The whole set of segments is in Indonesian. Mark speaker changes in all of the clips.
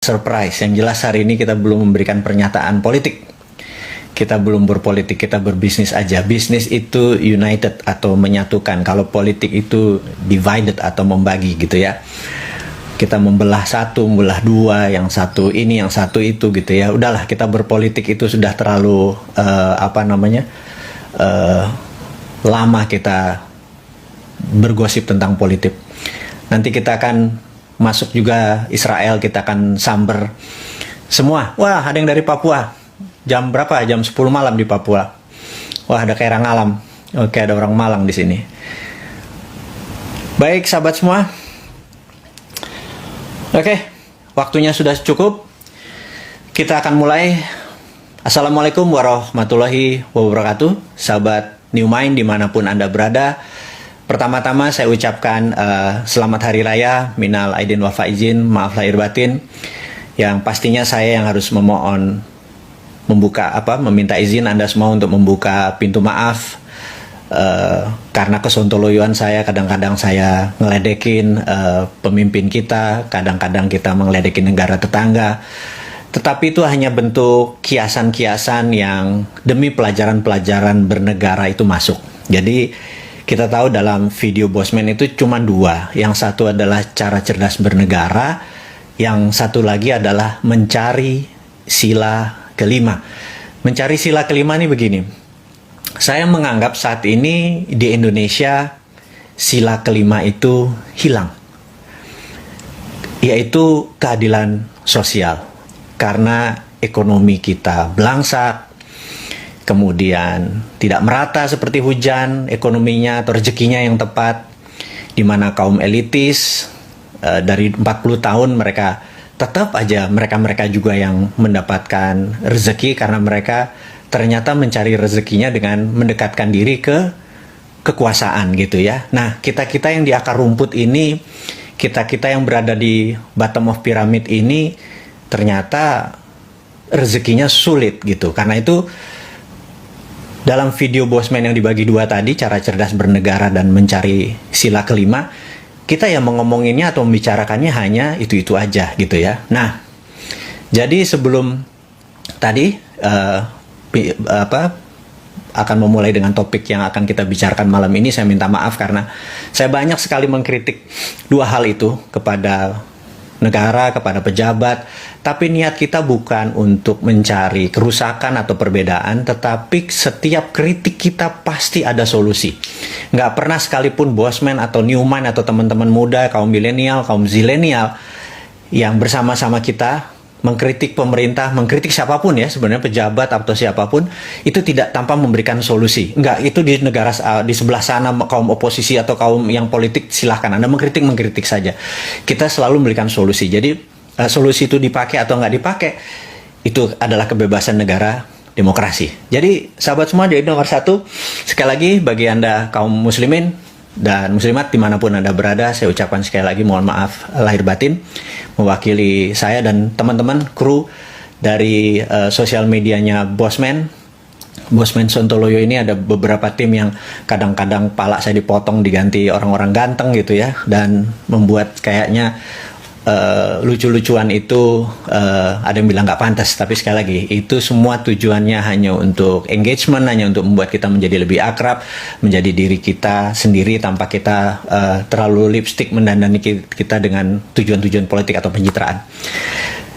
Speaker 1: Surprise, yang jelas hari ini kita belum memberikan pernyataan politik. Kita belum berpolitik, kita berbisnis aja. Bisnis itu united atau menyatukan. Kalau politik itu divided atau membagi gitu ya. Kita membelah satu, membelah dua, yang satu ini, yang satu itu gitu ya. Udahlah, kita berpolitik itu sudah terlalu lama kita bergosip tentang politik. Nanti kita akan masuk juga Israel, kita akan samber semua. Wah, ada yang dari Papua. Jam berapa? Jam 10 malam di Papua. Wah, ada kayak orang alam. Oke, ada orang Malang di sini. Baik, sahabat semua. Oke, waktunya sudah cukup. Kita akan mulai. Assalamualaikum warahmatullahi wabarakatuh. Sahabat New Mind dimanapun Anda berada. Pertama-tama saya ucapkan selamat Hari Raya, minal aidin wal faizin, maaf lahir batin. Yang pastinya saya yang harus meminta izin Anda semua untuk membuka pintu maaf. Karena kesontoloyoan saya, kadang-kadang saya ngeledekin pemimpin kita, kadang-kadang kita mengeledekin negara tetangga. Tetapi itu hanya bentuk kiasan-kiasan yang demi pelajaran-pelajaran bernegara itu masuk. Jadi kita tahu dalam video Bosman itu cuma dua. Yang satu adalah cara cerdas bernegara. Yang satu lagi adalah mencari sila kelima. Mencari sila kelima ini begini. Saya menganggap saat ini di Indonesia sila kelima itu hilang. Yaitu keadilan sosial. Karena ekonomi kita belangsak. Kemudian tidak merata seperti hujan ekonominya atau rezekinya yang tepat, di mana kaum elitis dari 40 tahun mereka tetap aja mereka juga yang mendapatkan rezeki karena mereka ternyata mencari rezekinya dengan mendekatkan diri ke kekuasaan gitu ya. Nah, kita-kita yang di akar rumput ini, kita-kita yang berada di bottom of pyramid ini ternyata rezekinya sulit gitu. Karena itu dalam video Bosman yang dibagi dua tadi, cara cerdas bernegara dan mencari sila kelima, kita yang mengomonginnya atau membicarakannya hanya itu-itu aja gitu ya. Nah, jadi sebelum tadi akan memulai dengan topik yang akan kita bicarakan malam ini, saya minta maaf karena saya banyak sekali mengkritik dua hal itu kepada negara, kepada pejabat, tapi niat kita bukan untuk mencari kerusakan atau perbedaan, tetapi setiap kritik kita pasti ada solusi. Nggak pernah sekalipun Bosman atau Newman atau teman-teman muda, kaum milenial, kaum zilenial yang bersama-sama kita mengkritik pemerintah, mengkritik siapapun ya, sebenarnya pejabat atau siapapun, itu tidak tanpa memberikan solusi. Enggak, itu di negara di sebelah sana kaum oposisi atau kaum yang politik silahkan Anda mengkritik saja. Kita selalu memberikan solusi. Jadi solusi itu dipakai atau nggak dipakai, itu adalah kebebasan negara demokrasi. Jadi sahabat semua, jadi nomor satu, sekali lagi bagi Anda kaum muslimin dan muslimat dimanapun Anda berada, saya ucapkan sekali lagi mohon maaf lahir batin mewakili saya dan teman-teman kru dari sosial medianya Bosman Sontoloyo. Ini ada beberapa tim yang kadang-kadang pala saya dipotong diganti orang-orang ganteng gitu ya, dan membuat kayaknya lucu-lucuan itu ada yang bilang nggak pantas, tapi sekali lagi itu semua tujuannya hanya untuk engagement, hanya untuk membuat kita menjadi lebih akrab, menjadi diri kita sendiri tanpa kita terlalu lipstick mendandani kita dengan tujuan-tujuan politik atau pencitraan.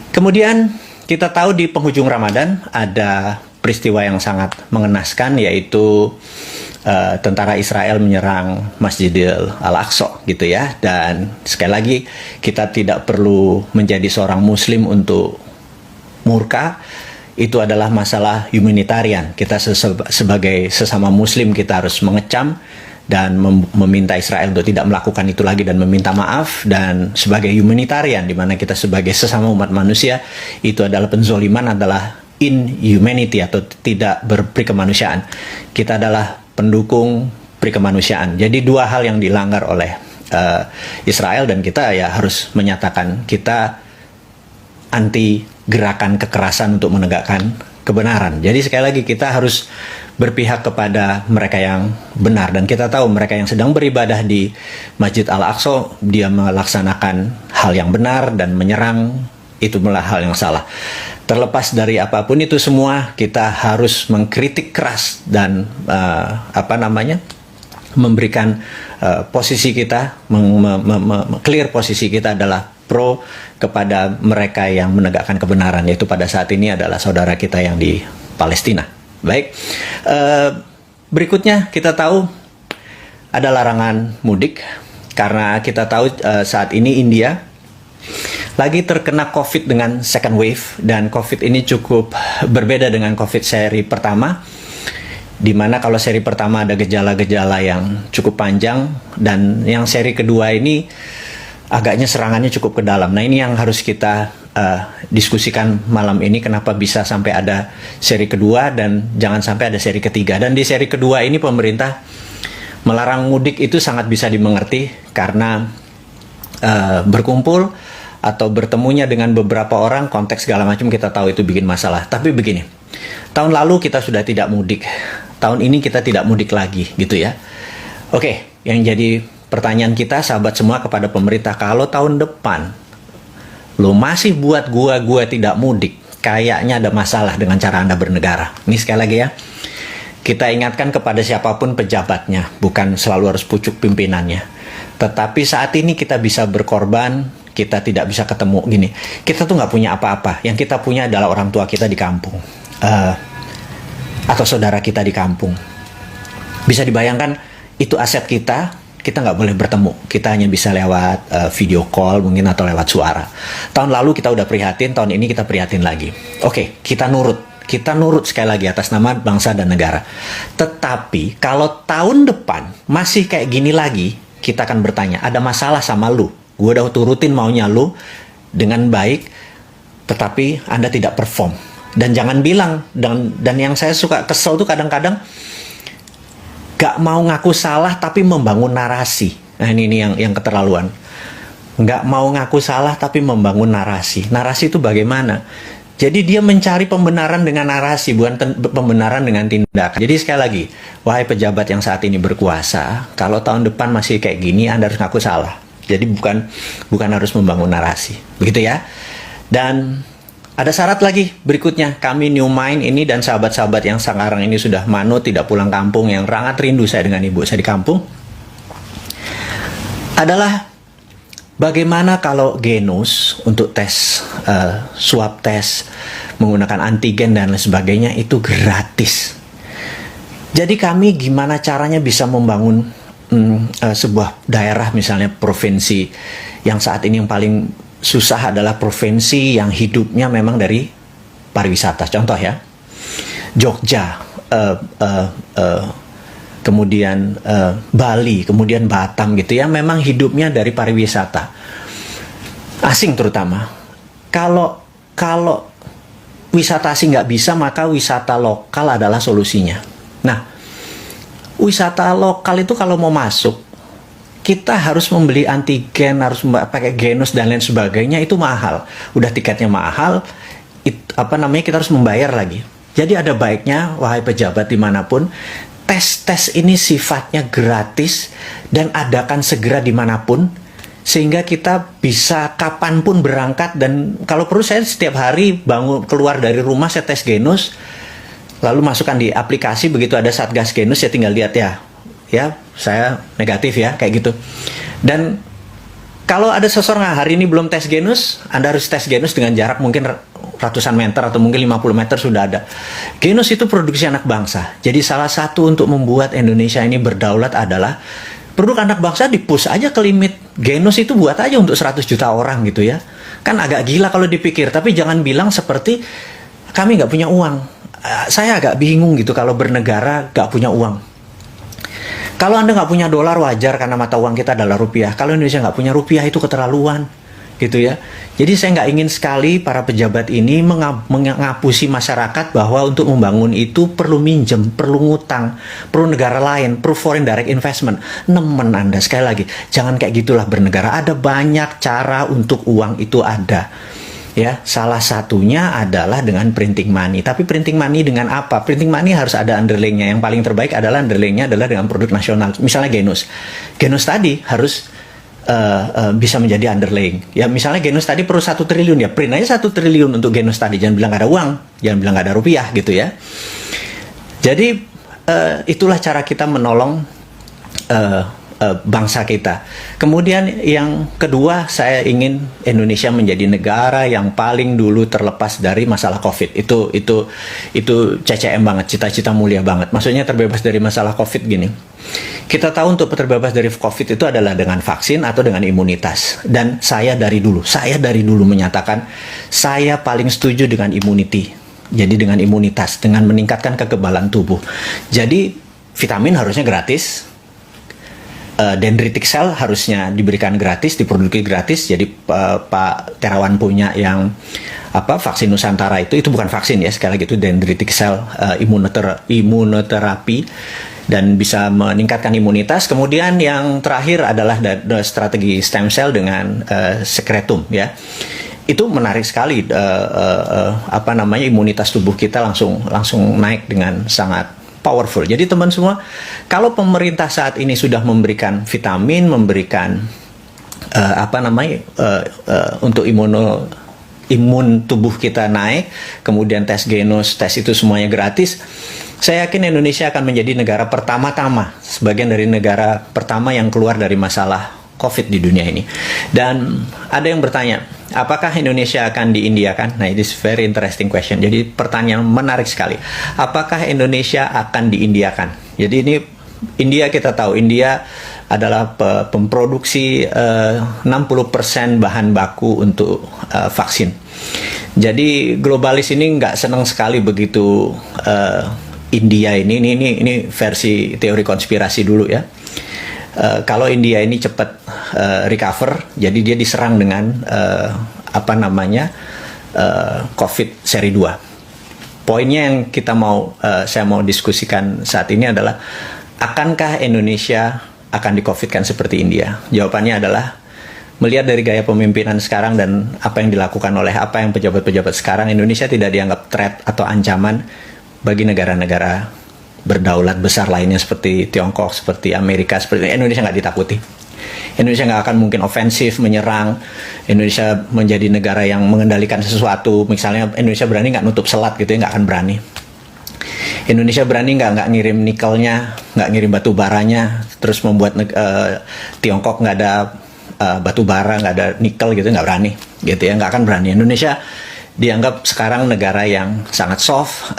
Speaker 1: Kemudian kita tahu di penghujung Ramadan ada peristiwa yang sangat mengenaskan, yaitu tentara Israel menyerang Masjidil Al-Aqsa gitu ya. Dan sekali lagi kita tidak perlu menjadi seorang muslim untuk murka. Itu adalah masalah humanitarian. Kita sebagai sesama muslim kita harus mengecam dan meminta Israel untuk tidak melakukan itu lagi dan meminta maaf. Dan sebagai humanitarian, di mana kita sebagai sesama umat manusia, itu adalah penzoliman, adalah inhumanity atau tidak berperikemanusiaan. Kita adalah pendukung perikemanusiaan. Jadi dua hal yang dilanggar oleh Israel, dan kita ya harus menyatakan kita anti gerakan kekerasan untuk menegakkan kebenaran. Jadi sekali lagi kita harus berpihak kepada mereka yang benar, dan kita tahu mereka yang sedang beribadah di Masjid Al-Aqsa, dia melaksanakan hal yang benar dan menyerang itu malah hal yang salah. Terlepas dari apapun itu semua, kita harus mengkritik keras dan memberikan posisi kita, clear posisi kita adalah pro kepada mereka yang menegakkan kebenaran, yaitu pada saat ini adalah saudara kita yang di Palestina. Baik, berikutnya kita tahu ada larangan mudik karena kita tahu saat ini India lagi terkena COVID dengan second wave, dan COVID ini cukup berbeda dengan COVID seri pertama, di mana kalau seri pertama ada gejala-gejala yang cukup panjang, dan yang seri kedua ini agaknya serangannya cukup ke dalam. Nah, ini yang harus kita diskusikan malam ini, kenapa bisa sampai ada seri kedua dan jangan sampai ada seri ketiga. Dan di seri kedua ini pemerintah melarang mudik itu sangat bisa dimengerti karena berkumpul atau bertemunya dengan beberapa orang, konteks segala macam kita tahu itu bikin masalah. Tapi begini, tahun lalu kita sudah tidak mudik, tahun ini kita tidak mudik lagi, gitu ya. Oke, yang jadi pertanyaan kita sahabat semua kepada pemerintah, kalau tahun depan lo masih buat gua tidak mudik, kayaknya ada masalah dengan cara Anda bernegara. Ini sekali lagi ya, kita ingatkan kepada siapapun pejabatnya, bukan selalu harus pucuk pimpinannya. Tetapi saat ini kita bisa berkorban, kita tidak bisa ketemu gini. Kita tuh nggak punya apa-apa. Yang kita punya adalah orang tua kita di kampung, atau saudara kita di kampung. Bisa dibayangkan itu aset kita. Kita nggak boleh bertemu. Kita hanya bisa lewat video call mungkin atau lewat suara. Tahun lalu kita udah prihatin, tahun ini kita prihatin lagi. Oke, kita nurut. Kita nurut sekali lagi atas nama bangsa dan negara. Tetapi kalau tahun depan masih kayak gini lagi, kita akan bertanya, ada masalah sama lu. Gue udah turutin maunya lu dengan baik, tetapi Anda tidak perform. Dan jangan bilang, dan yang saya suka kesel tuh kadang-kadang gak mau ngaku salah tapi membangun narasi. Nah ini yang keterlaluan. Gak mau ngaku salah tapi membangun narasi. Narasi itu bagaimana? Jadi dia mencari pembenaran dengan narasi, bukan pembenaran dengan tindakan. Jadi sekali lagi, wahai pejabat yang saat ini berkuasa, kalau tahun depan masih kayak gini, Anda harus ngaku salah. Jadi bukan harus membangun narasi, begitu ya. Dan ada syarat lagi berikutnya, kami New Mind ini dan sahabat-sahabat yang sekarang ini sudah manut tidak pulang kampung, yang sangat rindu saya dengan ibu saya di kampung, adalah bagaimana kalau genus untuk tes, swab tes menggunakan antigen dan lain sebagainya itu gratis. Jadi kami gimana caranya bisa membangun sebuah daerah, misalnya provinsi yang saat ini yang paling susah adalah provinsi yang hidupnya memang dari pariwisata. Contoh ya, Jogja, kemudian Bali, kemudian Batam gitu ya, memang hidupnya dari pariwisata asing terutama. Kalau wisata asing nggak bisa, maka wisata lokal adalah solusinya. Nah, wisata lokal itu kalau mau masuk, kita harus membeli antigen, harus pakai genus dan lain sebagainya, itu mahal. Udah tiketnya mahal, kita harus membayar lagi. Jadi ada baiknya, wahai pejabat dimanapun, tes ini sifatnya gratis dan adakan segera dimanapun, sehingga kita bisa kapanpun berangkat. Dan kalau perlu saya setiap hari keluar dari rumah, saya tes genus, lalu masukkan di aplikasi, begitu ada Satgas Genus, ya tinggal lihat ya saya negatif ya, kayak gitu. Dan kalau ada seseorang hari ini belum tes genus, Anda harus tes genus dengan jarak mungkin ratusan meter atau mungkin 50 meter sudah ada. Genus itu produksi anak bangsa. Jadi salah satu untuk membuat Indonesia ini berdaulat adalah produk anak bangsa di-push aja ke limit. Genus itu buat aja untuk 100 juta orang gitu ya. Kan agak gila kalau dipikir, tapi jangan bilang seperti kami nggak punya uang. Saya agak bingung gitu kalau bernegara nggak punya uang. Kalau Anda nggak punya dolar wajar karena mata uang kita adalah rupiah. Kalau Indonesia nggak punya rupiah itu keterlaluan, gitu ya. Jadi saya nggak ingin sekali para pejabat ini mengapusi masyarakat bahwa untuk membangun itu perlu minjem, perlu ngutang, perlu negara lain, perlu foreign direct investment. Nemen Anda, sekali lagi, jangan kayak gitulah bernegara. Ada banyak cara untuk uang itu ada. Ya, salah satunya adalah dengan printing money. Tapi printing money dengan apa? Printing money harus ada underlying-nya. Yang paling terbaik adalah underlying-nya adalah dengan produk nasional. Misalnya genus. Genus tadi harus bisa menjadi underlying. Ya misalnya genus tadi perlu 1 triliun, ya print aja 1 triliun untuk genus tadi. Jangan bilang gak ada uang, jangan bilang gak ada rupiah gitu ya. Jadi itulah cara kita menolong bangsa kita. Kemudian yang kedua, saya ingin Indonesia menjadi negara yang paling dulu terlepas dari masalah COVID. Itu CCM banget, cita-cita mulia banget. Maksudnya terbebas dari masalah COVID gini. Kita tahu untuk terbebas dari COVID itu adalah dengan vaksin atau dengan imunitas. Dan saya dari dulu menyatakan saya paling setuju dengan immunity. Jadi dengan imunitas, dengan meningkatkan kekebalan tubuh. Jadi vitamin harusnya gratis. Dendritic cell harusnya diberikan gratis, diproduksi gratis. Jadi Pak Terawan punya yang vaksin Nusantara itu bukan vaksin ya, sekali lagi itu dendritic cell imunoterapi dan bisa meningkatkan imunitas. Kemudian yang terakhir adalah strategi stem cell dengan sekretum ya. Itu menarik sekali, imunitas tubuh kita langsung naik dengan sangat powerful. Jadi teman semua, kalau pemerintah saat ini sudah memberikan vitamin, memberikan untuk imun tubuh kita naik, kemudian tes genus, tes itu semuanya gratis. Saya yakin Indonesia akan menjadi negara pertama-tama, sebagian dari negara pertama yang keluar dari masalah COVID di dunia ini. Dan ada yang bertanya, apakah Indonesia akan diindiakan? Nah, this is very interesting question. Jadi pertanyaan menarik sekali. Apakah Indonesia akan diindiakan? Jadi ini India, kita tahu India adalah pemproduksi 60% bahan baku untuk vaksin. Jadi globalis ini nggak senang sekali begitu India ini versi teori konspirasi dulu ya. Kalau India ini cepat recover, jadi dia diserang dengan COVID seri 2. Poinnya yang saya mau diskusikan saat ini adalah, akankah Indonesia akan di-COVID-kan seperti India? Jawabannya adalah, melihat dari gaya pemimpinan sekarang dan apa yang dilakukan oleh pejabat-pejabat sekarang, Indonesia tidak dianggap threat atau ancaman bagi negara-negara berdaulat besar lainnya seperti Tiongkok, seperti Amerika, seperti Indonesia nggak ditakuti. Indonesia nggak akan mungkin ofensif menyerang. Indonesia menjadi negara yang mengendalikan sesuatu. Misalnya Indonesia berani nggak nutup selat gitu ya, nggak akan berani. Indonesia berani nggak ngirim nikelnya, nggak ngirim batu baranya, terus membuat Tiongkok nggak ada batu bara, nggak ada nikel gitu, nggak berani gitu ya, nggak akan berani. Indonesia dianggap sekarang negara yang sangat soft,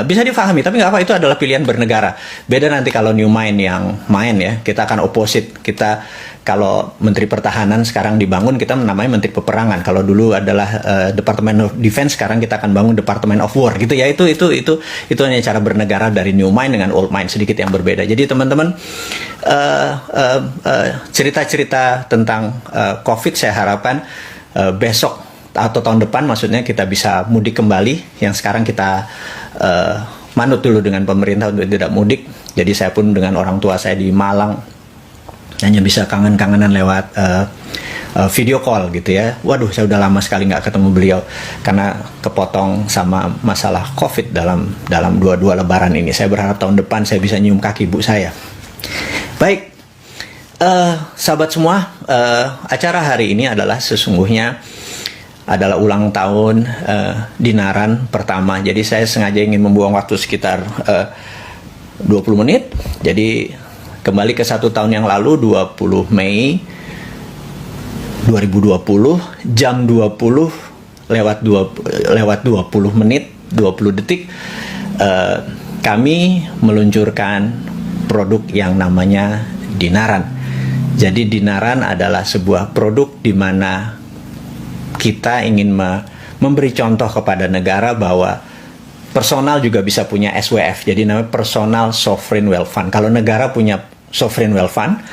Speaker 1: bisa difahami, tapi nggak apa, itu adalah pilihan bernegara. Beda nanti kalau new mind yang main ya, kita akan opposite. Kita kalau Menteri Pertahanan sekarang dibangun, kita namanya Menteri Peperangan. Kalau dulu adalah Department of Defense, sekarang kita akan bangun Department of War gitu ya. Itu hanya cara bernegara dari new mind dengan old mind, sedikit yang berbeda. Jadi teman-teman, cerita-cerita tentang COVID saya harapkan besok atau tahun depan, maksudnya kita bisa mudik kembali. Yang sekarang kita manut dulu dengan pemerintah untuk tidak mudik. Jadi saya pun dengan orang tua saya di Malang hanya bisa kangen-kangenan lewat video call gitu ya. Waduh, saya udah lama sekali nggak ketemu beliau karena kepotong sama masalah COVID dalam dua lebaran ini. Saya berharap tahun depan saya bisa nyium kaki ibu saya. Baik, sahabat semua, acara hari ini adalah sesungguhnya adalah ulang tahun Dinaran pertama. Jadi saya sengaja ingin membuang waktu sekitar 20 menit. Jadi kembali ke 1 tahun yang lalu, 20 Mei 2020, jam 20 lewat 20 menit 20 detik, kami meluncurkan produk yang namanya Dinaran. Jadi Dinaran adalah sebuah produk di mana kita ingin memberi contoh kepada negara bahwa personal juga bisa punya SWF. Jadi namanya Personal Sovereign Wealth Fund. Kalau negara punya Sovereign Wealth Fund,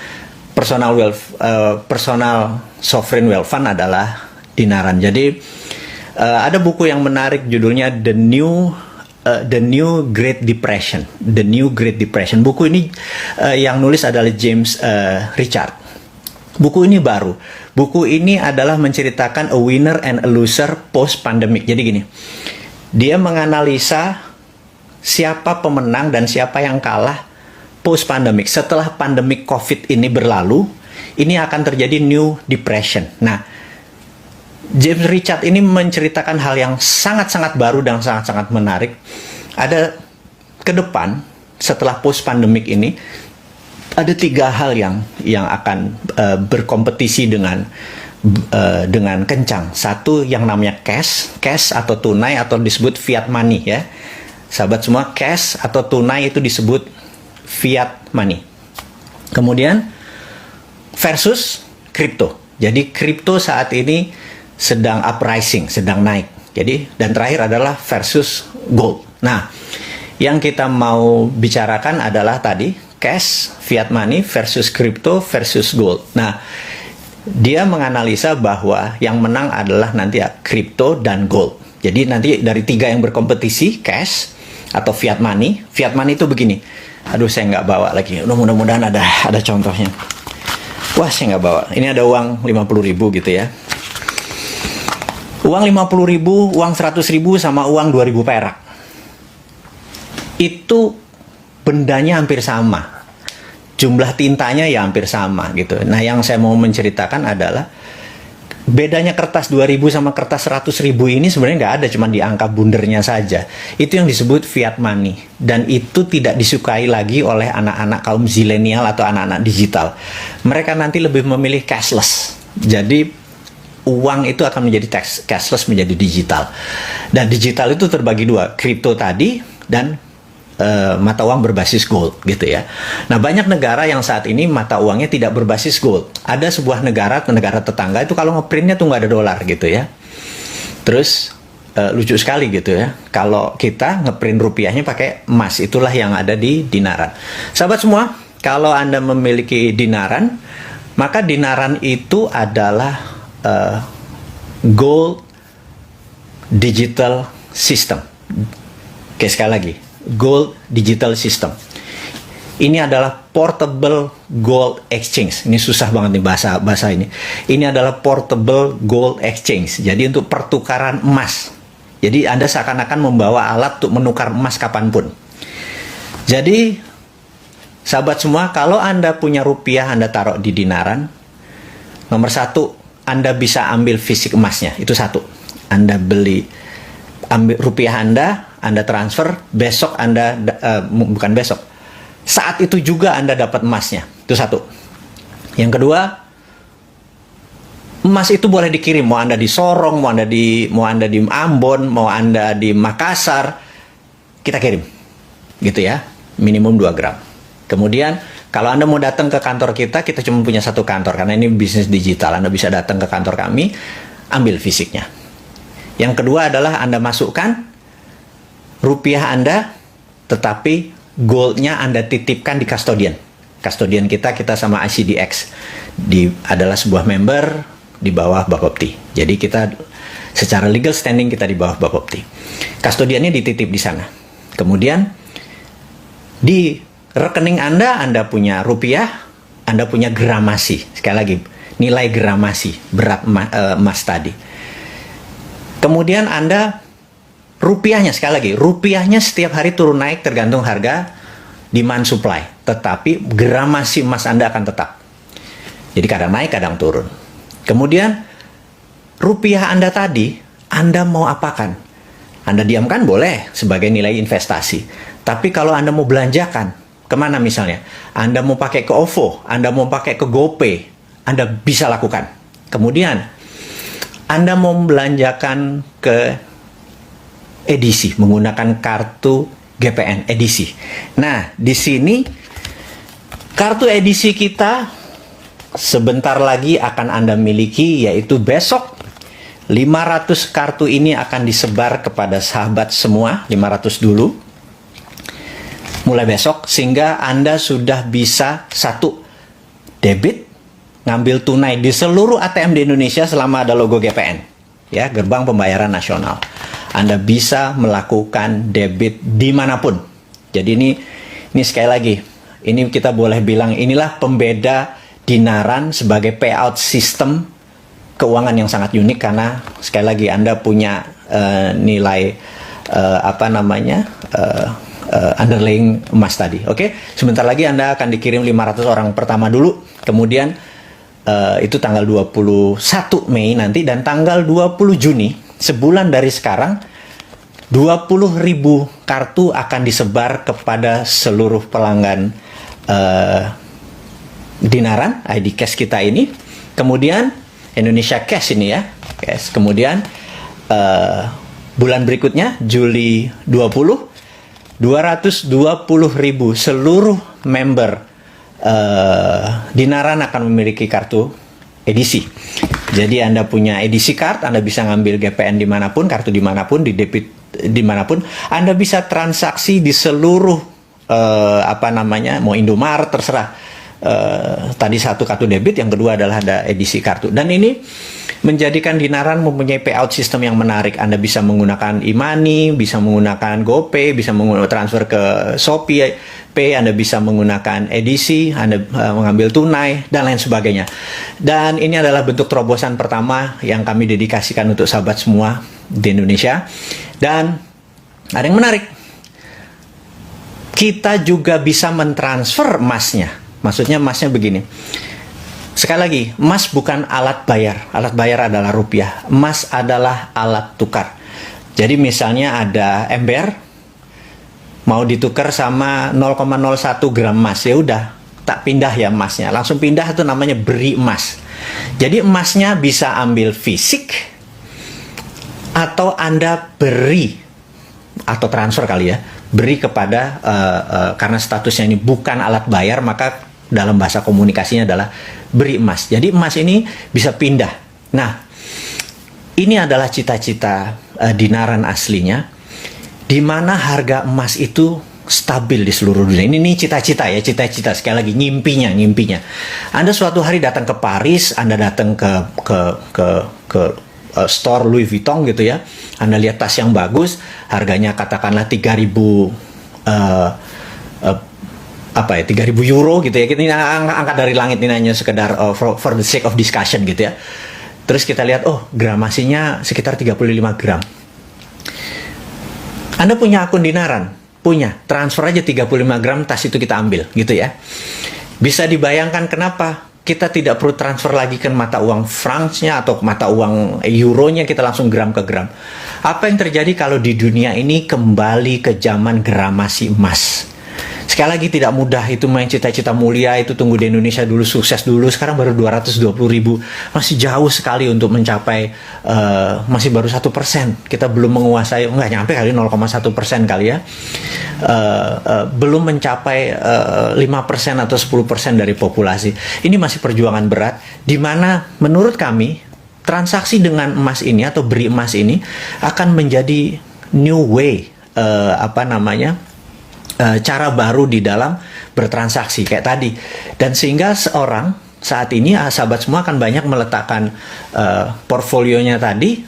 Speaker 1: Personal Sovereign Wealth Fund adalah Dinaran. Jadi ada buku yang menarik judulnya The New Great Depression. The New Great Depression. Buku ini yang nulis adalah James Richard. Buku ini baru. Buku ini adalah menceritakan a winner and a loser post pandemic. Jadi gini, dia menganalisa siapa pemenang dan siapa yang kalah post pandemic. Setelah pandemic COVID ini berlalu, ini akan terjadi new depression. Nah, James Richard ini menceritakan hal yang sangat-sangat baru dan sangat-sangat menarik. Ada ke depan setelah post pandemic ini ada 3 hal yang akan berkompetisi dengan kencang. Satu yang namanya cash atau tunai atau disebut fiat money ya. Sahabat semua, cash atau tunai itu disebut fiat money. Kemudian versus kripto. Jadi kripto saat ini sedang uprising, sedang naik. Jadi dan terakhir adalah versus gold. Nah, yang kita mau bicarakan adalah tadi cash, fiat money versus kripto versus gold. Nah, dia menganalisa bahwa yang menang adalah nanti kripto dan gold. Jadi nanti dari 3 yang berkompetisi, cash atau fiat money. Fiat money itu begini. Aduh, saya nggak bawa lagi. Mudah-mudahan ada contohnya. Wah, saya nggak bawa. Ini ada uang 50.000 gitu ya. Uang 50.000, uang 100.000 sama uang 2.000 perak. Itu bendanya hampir sama. Jumlah tintanya ya hampir sama gitu. Nah, yang saya mau menceritakan adalah bedanya kertas 2.000 sama kertas 100.000 ini sebenarnya nggak ada, cuma di angka bundernya saja. Itu yang disebut fiat money. Dan itu tidak disukai lagi oleh anak-anak kaum zilenial atau anak-anak digital. Mereka nanti lebih memilih cashless. Jadi uang itu akan menjadi cashless, menjadi digital. Dan digital itu terbagi 2, kripto tadi dan mata uang berbasis gold gitu ya. Nah, banyak negara yang saat ini mata uangnya tidak berbasis gold. Ada sebuah negara tetangga itu kalau ngeprintnya tuh nggak ada dolar gitu ya. Terus lucu sekali gitu ya. Kalau kita ngeprint rupiahnya pakai emas, itulah yang ada di dinaran. Sahabat semua, kalau Anda memiliki dinaran, maka dinaran itu adalah gold digital system. Oke, sekali lagi, gold digital system. Ini adalah portable gold exchange. Ini susah banget nih bahasa ini. Ini adalah portable gold exchange. Jadi untuk pertukaran emas. Jadi Anda seakan-akan membawa alat untuk menukar emas kapanpun. Jadi sahabat semua, kalau Anda punya rupiah, Anda taruh di dinaran. Nomor 1, Anda bisa ambil fisik emasnya. Itu 1. Anda ambil rupiah Anda transfer, besok Anda, bukan besok, saat itu juga Anda dapat emasnya. Itu 1. Yang kedua, emas itu boleh dikirim. Mau Anda di Sorong, mau Anda di Ambon, mau Anda di Makassar, kita kirim. Gitu ya, minimum 2 gram. Kemudian, kalau Anda mau datang ke kantor kita cuma punya 1 kantor. Karena ini bisnis digital, Anda bisa datang ke kantor kami, ambil fisiknya. Yang kedua adalah Anda masukkan rupiah Anda, tetapi goldnya Anda titipkan di custodian. Custodian kita sama ICDX. Adalah sebuah member di bawah Bapepti. Jadi kita secara legal standing kita di bawah Bapepti. Custodiannya dititip di sana. Kemudian di rekening Anda punya rupiah, Anda punya gramasi. Sekali lagi, nilai gramasi, berat emas tadi. Kemudian Anda, rupiahnya, sekali lagi, rupiahnya setiap hari turun naik tergantung harga demand supply. Tetapi gramasi emas Anda akan tetap. Jadi kadang naik, kadang turun. Kemudian, rupiah Anda tadi, Anda mau apakan? Anda diamkan boleh sebagai nilai investasi. Tapi kalau Anda mau belanjakan, kemana misalnya? Anda mau pakai ke OVO, Anda mau pakai ke GoPay, Anda bisa lakukan. Kemudian, Anda mau belanjakan ke edisi menggunakan kartu GPN edisi. Nah, di sini kartu edisi kita sebentar lagi akan Anda miliki, yaitu besok 500 kartu ini akan disebar kepada sahabat semua, 500 dulu. Mulai besok, sehingga Anda sudah bisa 1 debit, ngambil tunai di seluruh ATM di Indonesia selama ada logo GPN, ya, Gerbang Pembayaran Nasional. Anda bisa melakukan debit dimanapun. Jadi ini sekali lagi, ini kita boleh bilang inilah pembeda dinaran sebagai payout system keuangan yang sangat unik, karena sekali lagi Anda punya nilai underlying emas tadi. Oke, sebentar lagi Anda akan dikirim 500 orang pertama dulu, kemudian itu tanggal 21 Mei nanti, dan tanggal 20 Juni, sebulan dari sekarang, 20.000 kartu akan disebar kepada seluruh pelanggan Dinaran, ID Cash kita ini. Kemudian Indonesia Cash ini ya, Cash. Kemudian bulan berikutnya, Juli 20, 220.000 seluruh member Dinaran akan memiliki kartu edisi. Jadi Anda punya edisi card, Anda bisa ngambil GPN dimanapun, kartu dimanapun, di debit dimanapun. Anda bisa transaksi di seluruh mau Indomaret, terserah. Tadi satu kartu debit, yang kedua adalah ada edisi kartu. Dan ini menjadikan Dinaran mempunyai payout system yang menarik. Anda bisa menggunakan e-money, bisa menggunakan GoPay, bisa menggunakan transfer ke Shopee Pay, Anda bisa menggunakan edisi, Anda mengambil tunai, dan lain sebagainya. Dan ini adalah bentuk terobosan pertama yang kami dedikasikan untuk sahabat semua di Indonesia. Dan ada yang menarik, kita juga bisa mentransfer emasnya. Maksudnya emasnya begini. Sekali lagi, emas bukan alat bayar. Alat bayar adalah rupiah. Emas adalah alat tukar. Jadi misalnya ada ember, mau ditukar sama 0,01 gram emas, ya udah, tak pindah ya emasnya. Langsung pindah, itu namanya beri emas. Jadi emasnya bisa ambil fisik, atau Anda beri, atau transfer kali ya, beri kepada, karena statusnya ini bukan alat bayar, maka dalam bahasa komunikasinya adalah beri emas. Jadi emas ini bisa pindah. Nah, ini adalah cita-cita Dinaran aslinya, di mana harga emas itu stabil di seluruh dunia. Ini cita-cita ya, cita-cita, sekali lagi ngimpinya. Anda suatu hari datang ke Paris, Anda datang ke store Louis Vuitton gitu ya. Anda lihat tas yang bagus, harganya katakanlah 3.000 euro gitu ya. Ini angkat dari langit, ini hanya sekedar for the sake of discussion gitu ya. Terus kita lihat, oh, gramasinya sekitar 35 gram. Anda punya akun Dinaran, punya, transfer aja 35 gram, tas itu kita ambil gitu ya. Bisa dibayangkan kenapa kita tidak perlu transfer lagi ke mata uang francs-nya atau mata uang euronya, kita langsung gram ke gram. Apa yang terjadi kalau di dunia ini kembali ke zaman gramasi emas? Sekali lagi, tidak mudah. Itu main cita-cita mulia, itu tunggu di Indonesia dulu, sukses dulu. Sekarang baru 220.000, masih jauh sekali untuk mencapai, masih baru 1%. Kita belum menguasai, nggak nyampe kali, 0,1% kali ya. Belum mencapai 5% atau 10% dari populasi. Ini masih perjuangan berat, di mana menurut kami transaksi dengan emas ini atau beri emas ini akan menjadi new way, cara baru di dalam bertransaksi kayak tadi. Dan sehingga seorang saat ini, sahabat semua akan banyak meletakkan portfolionya tadi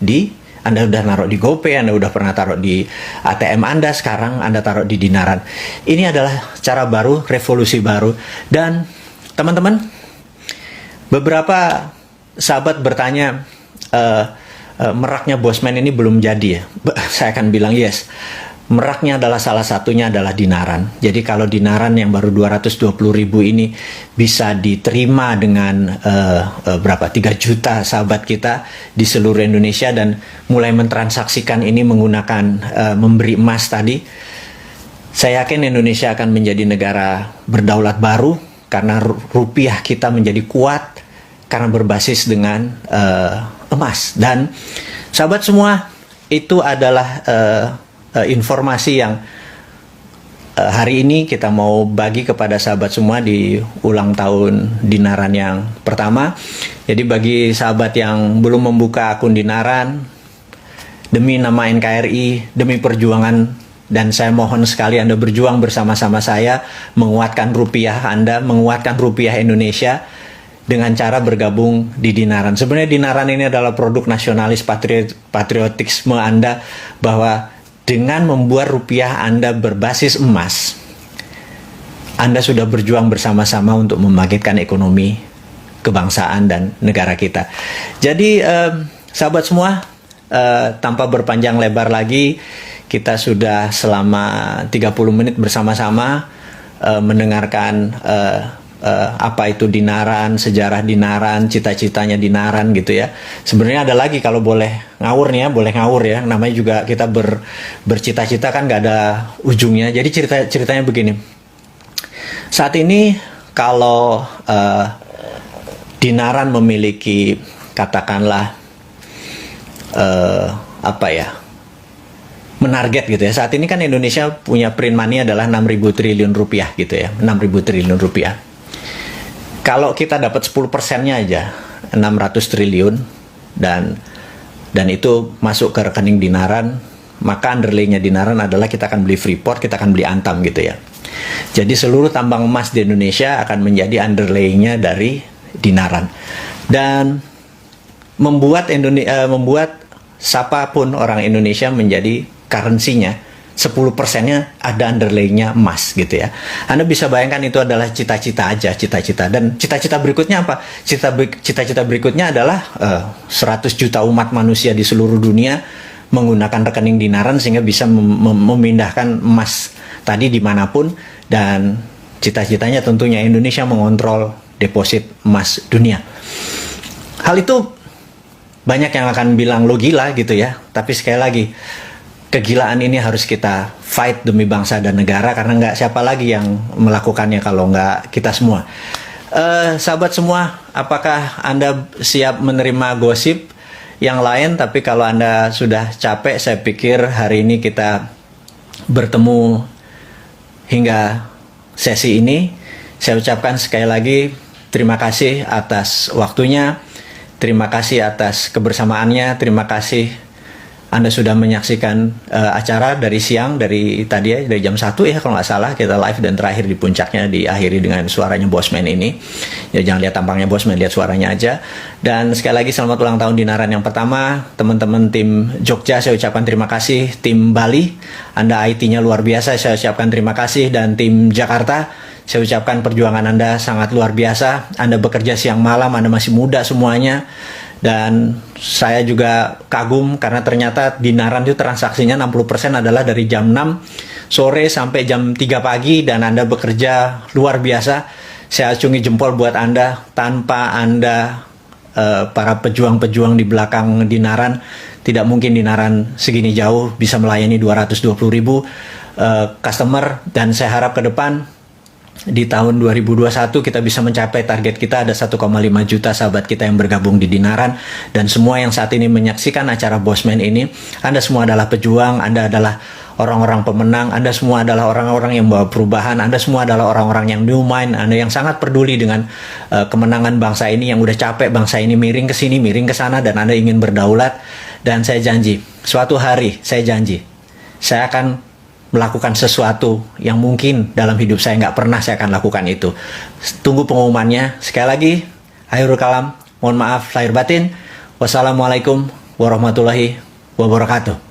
Speaker 1: di, Anda udah naruh di GoPay, Anda udah pernah taruh di ATM Anda, sekarang Anda taruh di Dinaran. Ini adalah cara baru, revolusi baru. Dan teman-teman, beberapa sahabat bertanya, meraknya Bosman ini belum jadi ya? Saya akan bilang yes. Meraknya adalah salah satunya adalah Dinaran. Jadi kalau Dinaran yang baru 220.000 ini bisa diterima dengan 3 juta sahabat kita di seluruh Indonesia, dan mulai mentransaksikan ini menggunakan memberi emas tadi, saya yakin Indonesia akan menjadi negara berdaulat baru, karena rupiah kita menjadi kuat karena berbasis dengan emas. Dan sahabat semua, itu adalah informasi yang hari ini kita mau bagi kepada sahabat semua di ulang tahun Dinaran yang pertama. Jadi bagi sahabat yang belum membuka akun Dinaran, demi nama NKRI, demi perjuangan, dan saya mohon sekali Anda berjuang bersama-sama saya, menguatkan rupiah Anda, menguatkan rupiah Indonesia, dengan cara bergabung di Dinaran. Sebenarnya Dinaran ini adalah produk nasionalis patriotisme Anda, bahwa dengan membuat rupiah Anda berbasis emas, Anda sudah berjuang bersama-sama untuk membangkitkan ekonomi, kebangsaan, dan negara kita. Jadi, sahabat semua, tanpa berpanjang lebar lagi, kita sudah selama 30 menit bersama-sama mendengarkan apa itu Dinaran, sejarah Dinaran, cita-citanya Dinaran gitu ya. Sebenarnya ada lagi kalau boleh ngawur nih ya, boleh ngawur ya. Namanya juga kita bercita-cita kan nggak ada ujungnya. Jadi ceritanya begini. Saat ini kalau Dinaran memiliki katakanlah apa ya, menarget gitu ya. Saat ini kan Indonesia punya print money adalah 6.000 triliun rupiah gitu ya, 6.000 triliun rupiah. Kalau kita dapat 10%-nya aja 600 triliun dan itu masuk ke rekening Dinaran, maka underlay-nya Dinaran adalah kita akan beli Freeport, kita akan beli Antam gitu ya. Jadi seluruh tambang emas di Indonesia akan menjadi underlay-nya dari Dinaran. Dan membuat siapapun orang Indonesia menjadi currency-nya 10%-nya ada underlay-nya emas gitu ya. Anda bisa bayangkan itu adalah cita-cita aja, cita-cita. Dan cita-cita berikutnya apa? Cita-cita berikutnya adalah 100 juta umat manusia di seluruh dunia menggunakan rekening Dinaran sehingga bisa memindahkan emas tadi dimanapun. Dan cita-citanya tentunya Indonesia mengontrol deposit emas dunia. Hal itu banyak yang akan bilang lo gila gitu ya. Tapi sekali lagi, kegilaan ini harus kita fight demi bangsa dan negara, karena nggak siapa lagi yang melakukannya kalau nggak kita semua. Sahabat semua, apakah Anda siap menerima gosip yang lain? Tapi kalau Anda sudah capek, saya pikir hari ini kita bertemu hingga sesi ini. Saya ucapkan sekali lagi terima kasih atas waktunya, terima kasih atas kebersamaannya, terima kasih Anda sudah menyaksikan acara dari siang, dari tadi ya, dari jam 1 ya kalau nggak salah kita live, dan terakhir di puncaknya diakhiri dengan suaranya Bosman ini. Ya jangan lihat tampangnya Bosman, lihat suaranya aja. Dan sekali lagi selamat ulang tahun Dinaran yang pertama. Teman-teman tim Jogja saya ucapkan terima kasih. Tim Bali, Anda IT-nya luar biasa, saya ucapkan terima kasih. Dan tim Jakarta, saya ucapkan perjuangan Anda sangat luar biasa. Anda bekerja siang malam, Anda masih muda semuanya. Dan saya juga kagum karena ternyata Dinaran itu transaksinya 60% adalah dari jam 6 sore sampai jam 3 pagi, dan Anda bekerja luar biasa. Saya acungi jempol buat Anda. Tanpa Anda, para pejuang-pejuang di belakang Dinaran, tidak mungkin Dinaran segini jauh bisa melayani 220.000 customer. Dan saya harap ke depan di tahun 2021 kita bisa mencapai target kita, ada 1,5 juta sahabat kita yang bergabung di Dinaran. Dan semua yang saat ini menyaksikan acara Bosman ini, Anda semua adalah pejuang, Anda adalah orang-orang pemenang, Anda semua adalah orang-orang yang bawa perubahan, Anda semua adalah orang-orang yang new mind, Anda yang sangat peduli dengan kemenangan bangsa ini, yang udah capek bangsa ini miring ke sini, miring ke sana, dan Anda ingin berdaulat. Dan saya janji, suatu hari saya janji, saya akan melakukan sesuatu yang mungkin dalam hidup saya nggak pernah saya akan lakukan itu. Tunggu pengumumannya. Sekali lagi, akhirul kalam, mohon maaf lahir batin. Wassalamualaikum warahmatullahi wabarakatuh.